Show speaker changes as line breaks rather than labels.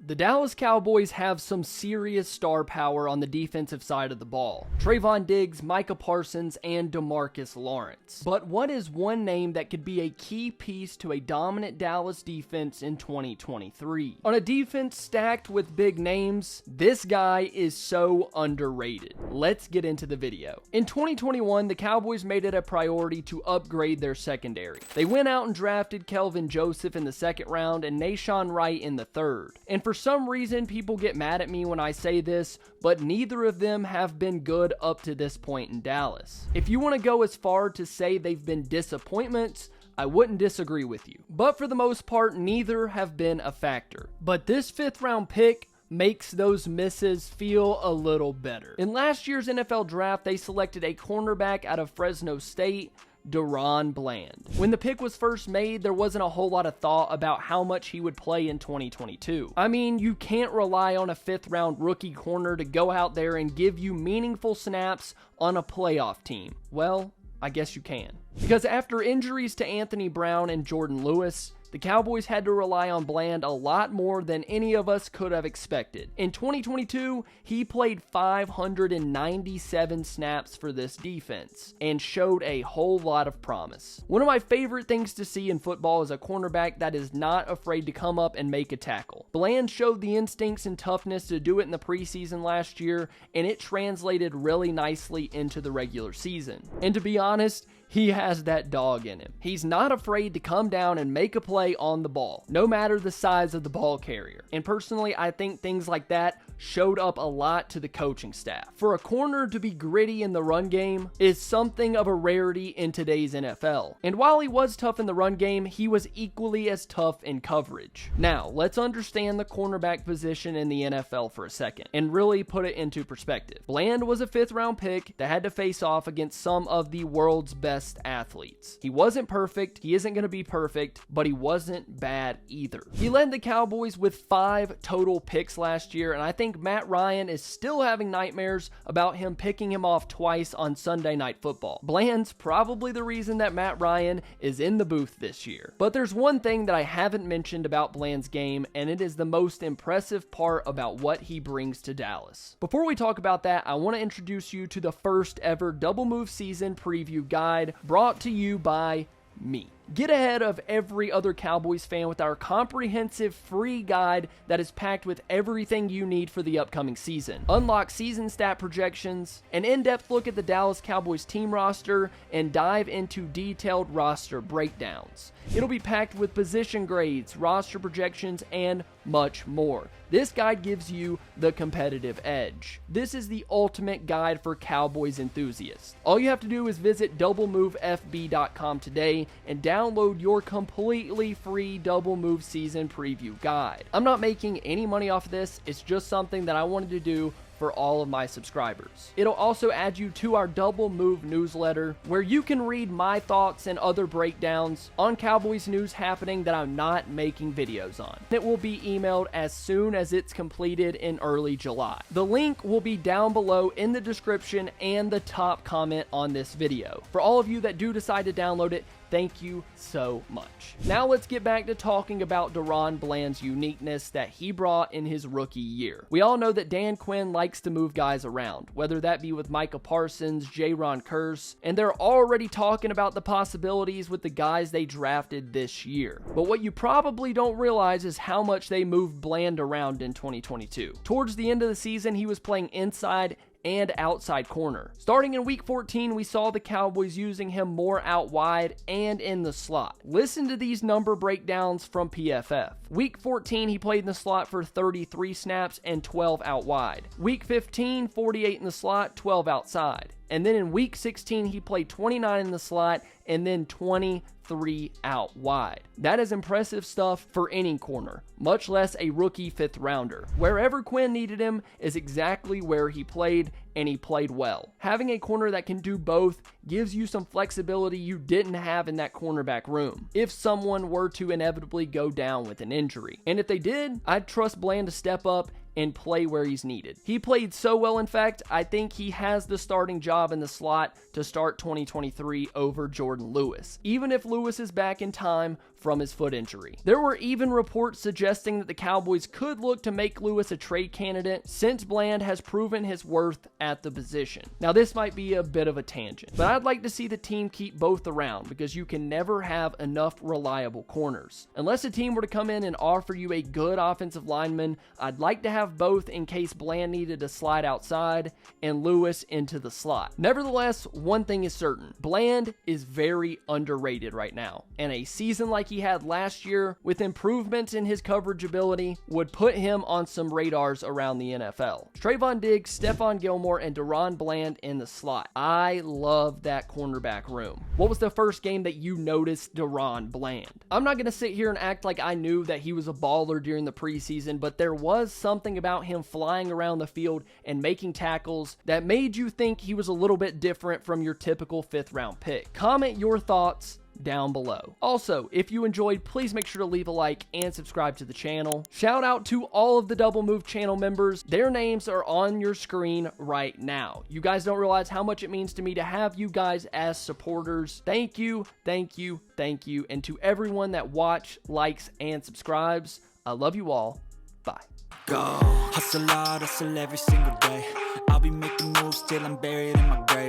The Dallas Cowboys have some serious star power on the defensive side of the ball. Trayvon Diggs, Micah Parsons, and DeMarcus Lawrence. But what is one name that could be a key piece to a dominant Dallas defense in 2023? On a defense stacked with big names, this guy is so underrated. Let's get into the video. In 2021, the Cowboys made it a priority to upgrade their secondary. They went out and drafted Kelvin Joseph in the second round and Nahshon Wright in the third. And for some reason, people get mad at me when I say this, but neither of them have been good up to this point in Dallas. If you want to go as far to say they've been disappointments, I wouldn't disagree with you. But for the most part, neither have been a factor. But this 5th round pick makes those misses feel a little better. In last year's NFL draft, they selected a cornerback out of Fresno State, Daron Bland. When the pick was first made, there wasn't a whole lot of thought about how much he would play in 2022. I mean, you can't rely on a 5th round rookie corner to go out there and give you meaningful snaps on a playoff team. Well, I guess you can. Because after injuries to Anthony Brown and Jordan Lewis, the Cowboys had to rely on Bland a lot more than any of us could have expected. In 2022, he played 597 snaps for this defense and showed a whole lot of promise. One of my favorite things to see in football is a cornerback that is not afraid to come up and make a tackle. Bland showed the instincts and toughness to do it in the preseason last year, and it translated really nicely into the regular season. And to be honest, he has that dog in him. He's not afraid to come down and make a play on the ball, no matter the size of the ball carrier. And personally, I think things like that showed up a lot to the coaching staff. For a corner to be gritty in the run game is something of a rarity in today's NFL. And while he was tough in the run game, he was equally as tough in coverage. Now, let's understand the cornerback position in the NFL for a second and really put it into perspective. Bland was a 5th round pick that had to face off against some of the world's best athletes. He wasn't perfect, he isn't going to be perfect, but he wasn't bad either. He led the Cowboys with 5 total picks last year, and I think Matt Ryan is still having nightmares about him picking him off twice on Sunday Night Football. Bland's probably the reason that Matt Ryan is in the booth this year. But there's one thing that I haven't mentioned about Bland's game, and it is the most impressive part about what he brings to Dallas. Before we talk about that, I want to introduce you to the first ever Double Move season preview guide brought to you by me. Get ahead of every other Cowboys fan with our comprehensive free guide that is packed with everything you need for the upcoming season. Unlock season stat projections, an in-depth look at the Dallas Cowboys team roster, and dive into detailed roster breakdowns. It'll be packed with position grades, roster projections, and much more. This guide gives you the competitive edge. This is the ultimate guide for Cowboys enthusiasts. All you have to do is visit DoubleMoveFB.com today and download your completely free Double Move season preview guide. I'm not making any money off of this, it's just something that I wanted to do for all of my subscribers. It'll also add you to our Double Move newsletter, where you can read my thoughts and other breakdowns on Cowboys news happening that I'm not making videos on. It will be emailed as soon as it's completed in early July. The link will be down below in the description and the top comment on this video. For all of you that do decide to download it, thank you so much. Now let's get back to talking about Daron Bland's uniqueness that he brought in his rookie year. We all know that Dan Quinn likes to move guys around, whether that be with Micah Parsons, Jaron Kearse, and they're already talking about the possibilities with the guys they drafted this year. But what you probably don't realize is how much they moved Bland around in 2022. Towards the end of the season, he was playing inside and outside corner. Starting in week 14, we saw the Cowboys using him more out wide and in the slot. Listen to these number breakdowns from PFF. Week 14, he played in the slot for 33 snaps and 12 out wide. Week 15, 48 in the slot, 12 outside. And then in week 16, he played 29 in the slot and then 23 out wide. That is impressive stuff for any corner, much less a rookie 5th rounder. Wherever Quinn needed him is exactly where he played, and he played well. Having a corner that can do both gives you some flexibility you didn't have in that cornerback room if someone were to inevitably go down with an injury. And if they did, I'd trust Bland to step up and play where he's needed. He played so well, in fact, I think he has the starting job in the slot to start 2023 over Jordan Lewis, even if Lewis is back in time from his foot injury. There were even reports suggesting that the Cowboys could look to make Lewis a trade candidate since Bland has proven his worth at the position. Now, this might be a bit of a tangent, but I'd like to see the team keep both around because you can never have enough reliable corners. Unless a team were to come in and offer you a good offensive lineman, I'd like to have both in case Bland needed to slide outside and Lewis into the slot. Nevertheless, one thing is certain. Bland is very underrated right now, and a season like he had last year with improvements in his coverage ability would put him on some radars around the NFL. Trayvon Diggs, Stephon Gilmore, and Daron Bland in the slot. I love that cornerback room. What was the first game that you noticed Daron Bland? I'm not going to sit here and act like I knew that he was a baller during the preseason, but there was something about him flying around the field and making tackles that made you think he was a little bit different from your typical 5th round pick. Comment your thoughts down below. Also, if you enjoyed, please make sure to leave a like and subscribe to the channel. Shout out to all of the DoubleMove channel members. Their names are on your screen right now. You guys don't realize how much it means to me to have you guys as supporters. Thank you, thank you, thank you. And to everyone that watch, likes, and subscribes, I love you all. Bye.
Go. Hustle hard, hustle every single day. I'll be making moves till I'm buried in my grave.